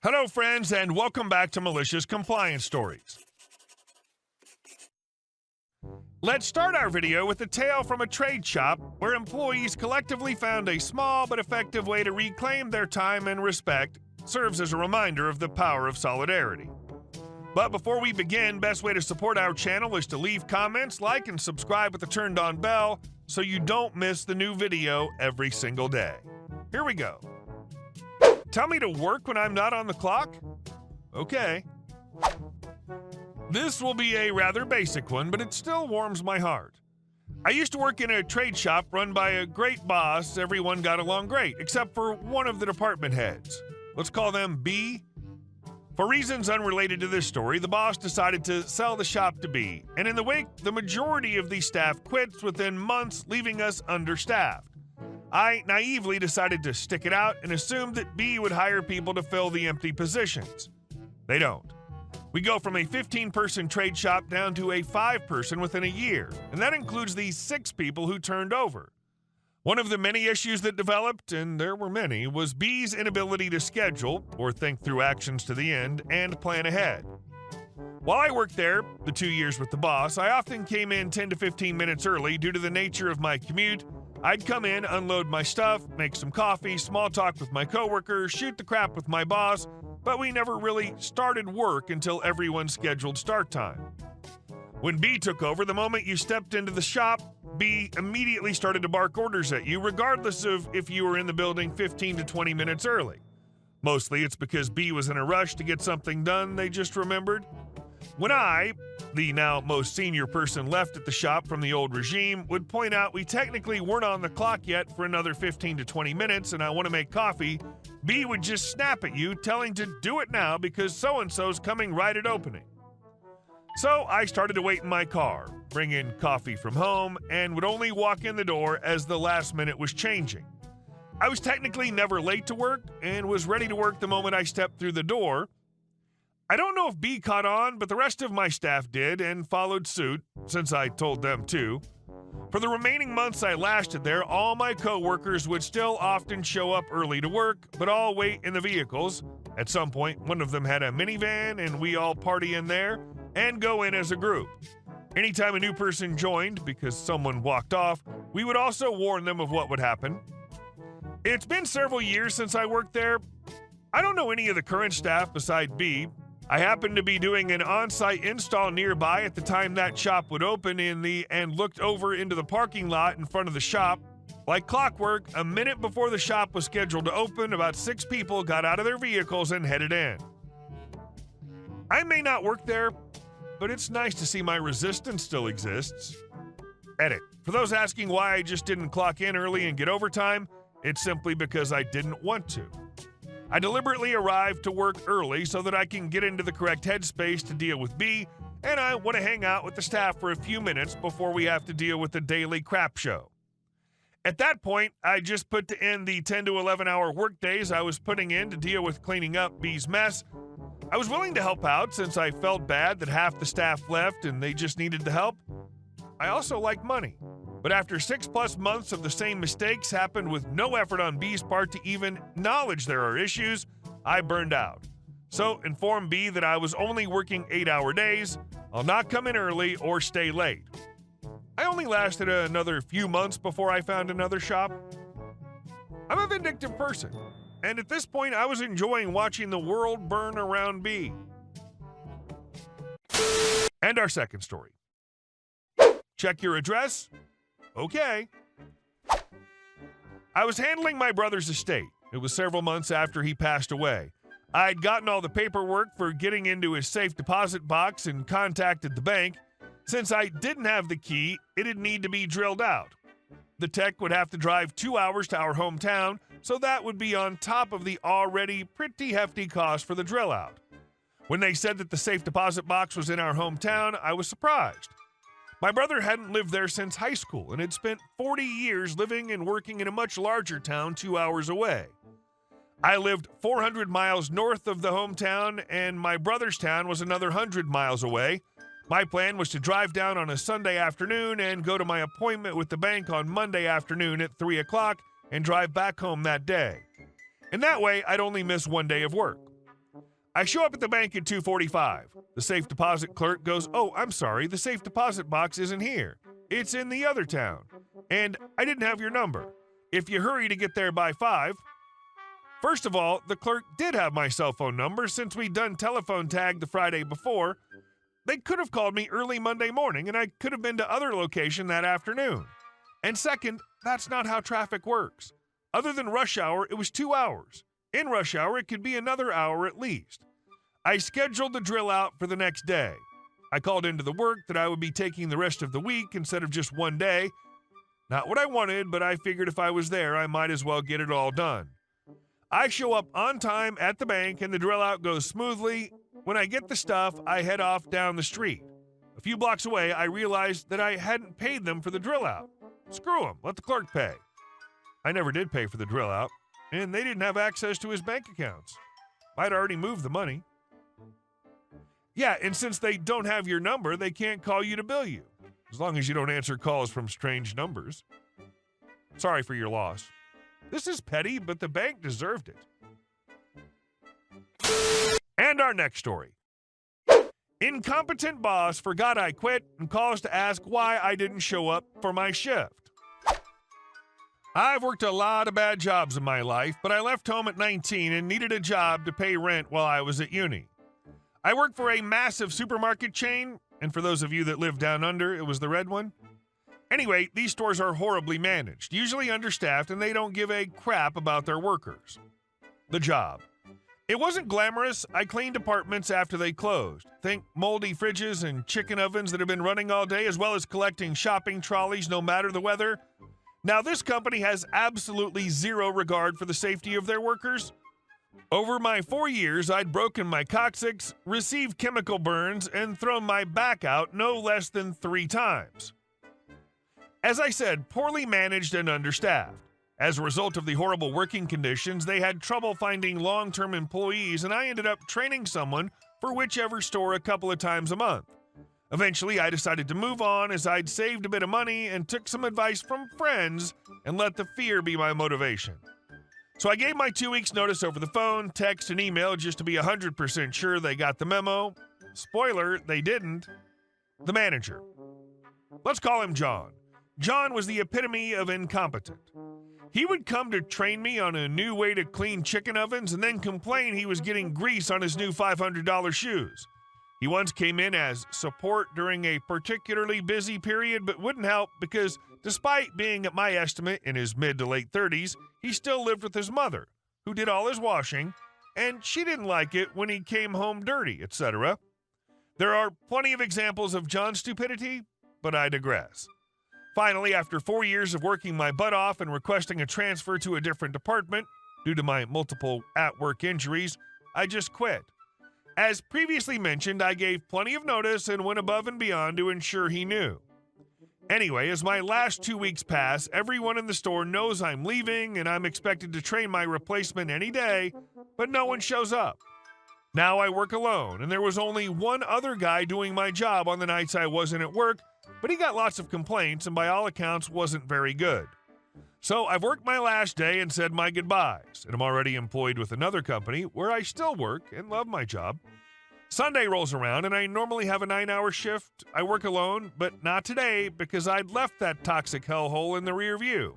Hello, friends, and welcome back to Malicious Compliance Stories. Let's start our video with a tale from a trade shop where employees collectively found a small but effective way to reclaim their time and respect. Serves as a reminder of the power of solidarity. But before we begin, best way to support our channel is to leave comments, like, and subscribe with the turned on bell so you don't miss the new video every single day. Here we go. Tell me to work when I'm not on the clock? Okay. This will be a rather basic one, but it still warms my heart. I used to work in a trade shop run by a great boss. Everyone got along great, except for one of the department heads. Let's call them B. For reasons unrelated to this story, the boss decided to sell the shop to B, and in the wake, the majority of the staff quits within months, leaving us understaffed. I naively decided to stick it out and assumed that B would hire people to fill the empty positions. They don't. We go from a 15-person trade shop down to a 5-person within a year, and that includes the 6 people who turned over. One of the many issues that developed, and there were many, was B's inability to schedule, or think through actions to the end, and plan ahead. While I worked there, the 2 years with the boss, I often came in 10 to 15 minutes early due to the nature of my commute. I'd come in, unload my stuff, make some coffee, small talk with my coworkers, shoot the crap with my boss, but we never really started work until everyone's scheduled start time. When B took over, the moment you stepped into the shop, B immediately started to bark orders at you, regardless of if you were in the building 15 to 20 minutes early. Mostly it's because B was in a rush to get something done they just remembered. When I, the now most senior person left at the shop from the old regime, would point out we technically weren't on the clock yet for another 15 to 20 minutes and I want to make coffee, B would just snap at you, telling to do it now because so-and-so's coming right at opening. So I started to wait in my car, bring in coffee from home, and would only walk in the door as the last minute was changing. I was technically never late to work and was ready to work the moment I stepped through the door. I don't know if B caught on, but the rest of my staff did and followed suit, since I told them to. For the remaining months I lasted there, all my co-workers would still often show up early to work, but all wait in the vehicles. At some point, one of them had a minivan and we all party in there and go in as a group. Anytime a new person joined, because someone walked off, we would also warn them of what would happen. It's been several years since I worked there. I don't know any of the current staff beside B. I happened to be doing an on-site install nearby at the time that shop would open and looked over into the parking lot in front of the shop. Like clockwork, a minute before the shop was scheduled to open, about 6 people got out of their vehicles and headed in. I may not work there, but it's nice to see my resistance still exists. Edit. For those asking why I just didn't clock in early and get overtime, it's simply because I didn't want to. I deliberately arrived to work early so that I can get into the correct headspace to deal with B, and I want to hang out with the staff for a few minutes before we have to deal with the daily crap show. At that point, I just put to end the 10 to 11 hour work days I was putting in to deal with cleaning up B's mess. I was willing to help out since I felt bad that half the staff left and they just needed the help. I also like money. But after 6+ months of the same mistakes happened with no effort on B's part to even acknowledge there are issues, I burned out. So inform B that I was only working 8-hour days, I'll not come in early or stay late. I only lasted another few months before I found another shop. I'm a vindictive person, and at this point I was enjoying watching the world burn around B. And our second story. Check your address? Okay. I was handling my brother's estate. It was several months after he passed away. I'd gotten all the paperwork for getting into his safe deposit box and contacted the bank. Since I didn't have the key, it'd need to be drilled out. The tech would have to drive 2 hours to our hometown, so that would be on top of the already pretty hefty cost for the drill out. When they said that the safe deposit box was in our hometown, I was surprised. My brother hadn't lived there since high school and had spent 40 years living and working in a much larger town 2 hours away. I lived 400 miles north of the hometown, and my brother's town was another 100 miles away. My plan was to drive down on a Sunday afternoon and go to my appointment with the bank on Monday afternoon at 3 o'clock and drive back home that day. And that way, I'd only miss 1 day of work. I show up at the bank at 2:45. The safe deposit clerk goes, "Oh, I'm sorry, the safe deposit box isn't here. It's in the other town. And I didn't have your number. If you hurry to get there by 5. First of all, the clerk did have my cell phone number since we'd done telephone tag the Friday before. They could have called me early Monday morning, and I could have been to other location that afternoon. And second, that's not how traffic works. Other than rush hour, it was 2 hours. In rush hour, it could be another hour at least. I scheduled the drill out for the next day. I called into the work that I would be taking the rest of the week instead of just one day. Not what I wanted, but I figured if I was there, I might as well get it all done. I show up on time at the bank, and the drill out goes smoothly. When I get the stuff, I head off down the street. A few blocks away, I realized that I hadn't paid them for the drill out. Screw them, let the clerk pay. I never did pay for the drill out, and they didn't have access to his bank accounts. I'd already moved the money. Yeah, and since they don't have your number, they can't call you to bill you, as long as you don't answer calls from strange numbers. Sorry for your loss. This is petty, but the bank deserved it. And our next story. Incompetent boss forgot I quit and calls to ask why I didn't show up for my shift. I've worked a lot of bad jobs in my life, but I left home at 19 and needed a job to pay rent while I was at uni. I worked for a massive supermarket chain, and for those of you that live down under, it was the red one. Anyway, these stores are horribly managed, usually understaffed, and they don't give a crap about their workers. The job. It wasn't glamorous. I cleaned apartments after they closed. Think moldy fridges and chicken ovens that have been running all day, as well as collecting shopping trolleys no matter the weather. Now, this company has absolutely zero regard for the safety of their workers. Over my 4 years, I'd broken my coccyx, received chemical burns, and thrown my back out no less than 3 times. As I said, poorly managed and understaffed. As a result of the horrible working conditions, they had trouble finding long-term employees, and I ended up training someone for whichever store a couple of times a month. Eventually, I decided to move on as I'd saved a bit of money and took some advice from friends and let the fear be my motivation. So I gave my 2 weeks notice over the phone, text, and email just to be 100% sure they got the memo. Spoiler, they didn't. The manager. Let's call him John. John was the epitome of incompetent. He would come to train me on a new way to clean chicken ovens and then complain he was getting grease on his new $500 shoes. He once came in as support during a particularly busy period, but wouldn't help because despite being, at my estimate, in his mid to late 30s, he still lived with his mother, who did all his washing, and she didn't like it when he came home dirty, etc. There are plenty of examples of John's stupidity, but I digress. Finally, after 4 years of working my butt off and requesting a transfer to a different department due to my multiple at-work injuries, I just quit. As previously mentioned, I gave plenty of notice and went above and beyond to ensure he knew. Anyway, as my last 2 weeks pass, everyone in the store knows I'm leaving and I'm expected to train my replacement any day, but no one shows up. Now I work alone, and there was only one other guy doing my job on the nights I wasn't at work, but he got lots of complaints and by all accounts wasn't very good. So I've worked my last day and said my goodbyes, and I'm already employed with another company where I still work and love my job. Sunday rolls around and I normally have a 9-hour shift. I work alone, but not today because I'd left that toxic hellhole in the rear view.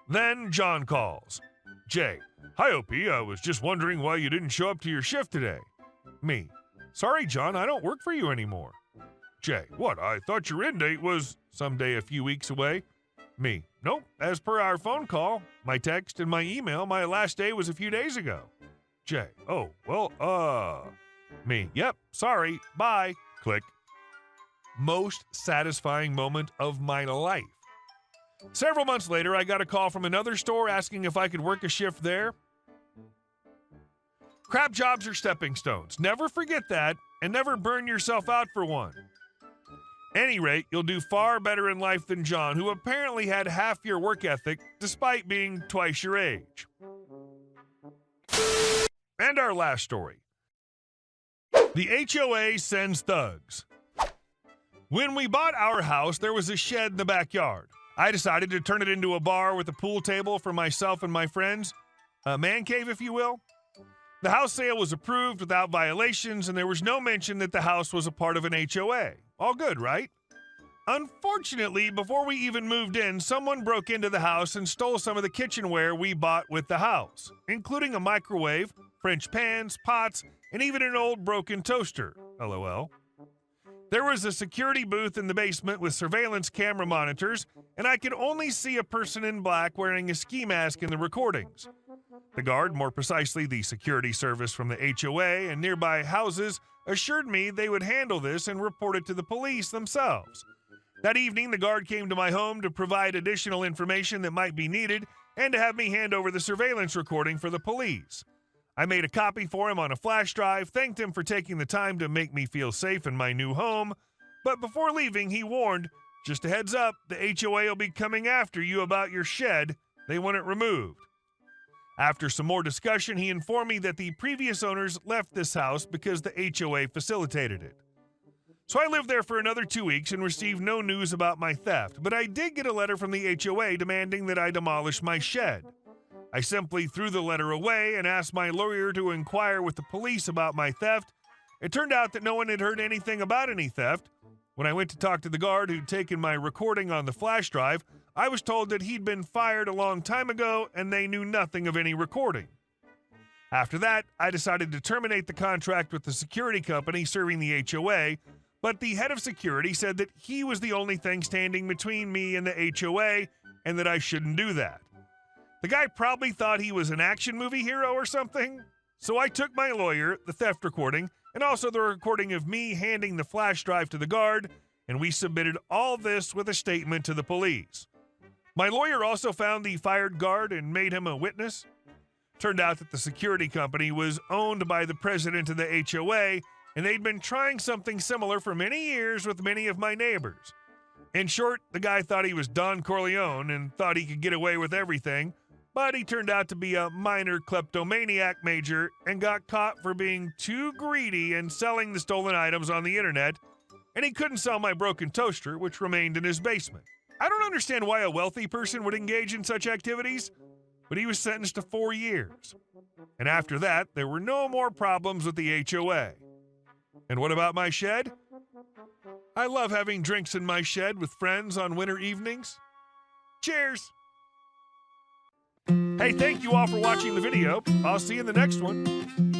Then John calls. Jay, hi Opie, I was just wondering why you didn't show up to your shift today. Me, sorry John, I don't work for you anymore. Jay, what, I thought your end date was someday a few weeks away. Me, nope, as per our phone call, my text, and my email, my last day was a few days ago. Jay, oh, well, Me, yep, sorry, bye, click. Most satisfying moment of my life. Several months later, I got a call from another store asking if I could work a shift there. Crap jobs are stepping stones. Never forget that, and never burn yourself out for one. Any rate, you'll do far better in life than John, who apparently had half your work ethic despite being twice your age. And our last story. The HOA sends thugs. When we bought our house, there was a shed in the backyard. I decided to turn it into a bar with a pool table for myself and my friends. A man cave, if you will. The house sale was approved without violations, and there was no mention that the house was a part of an HOA. All good, right? Unfortunately, before we even moved in, someone broke into the house and stole some of the kitchenware we bought with the house, including a microwave, French pans, pots, and even an old broken toaster. LOL. There was a security booth in the basement with surveillance camera monitors, and I could only see a person in black wearing a ski mask in the recordings. The guard, more precisely the security service from the HOA and nearby houses, assured me they would handle this and report it to the police themselves. That evening, the guard came to my home to provide additional information that might be needed and to have me hand over the surveillance recording for the police. I made a copy for him on a flash drive, thanked him for taking the time to make me feel safe in my new home, but before leaving, he warned, "Just a heads up, the HOA will be coming after you about your shed. They want it removed." After some more discussion, he informed me that the previous owners left this house because the HOA facilitated it. So I lived there for another 2 weeks and received no news about my theft, but I did get a letter from the HOA demanding that I demolish my shed. I simply threw the letter away and asked my lawyer to inquire with the police about my theft. It turned out that no one had heard anything about any theft. When I went to talk to the guard who'd taken my recording on the flash drive, I was told that he'd been fired a long time ago and they knew nothing of any recording. After that, I decided to terminate the contract with the security company serving the HOA, but the head of security said that he was the only thing standing between me and the HOA and that I shouldn't do that. The guy probably thought he was an action movie hero or something. So I took my lawyer, the theft recording, and also the recording of me handing the flash drive to the guard, and we submitted all this with a statement to the police. My lawyer also found the fired guard and made him a witness. Turned out that the security company was owned by the president of the HOA, and they'd been trying something similar for many years with many of my neighbors. In short, the guy thought he was Don Corleone and thought he could get away with everything, but he turned out to be a minor kleptomaniac major and got caught for being too greedy and selling the stolen items on the internet, and he couldn't sell my broken toaster, which remained in his basement. I don't understand why a wealthy person would engage in such activities, but he was sentenced to 4 years. And after that, there were no more problems with the HOA. And what about my shed? I love having drinks in my shed with friends on winter evenings. Cheers! Hey, thank you all for watching the video. I'll see you in the next one.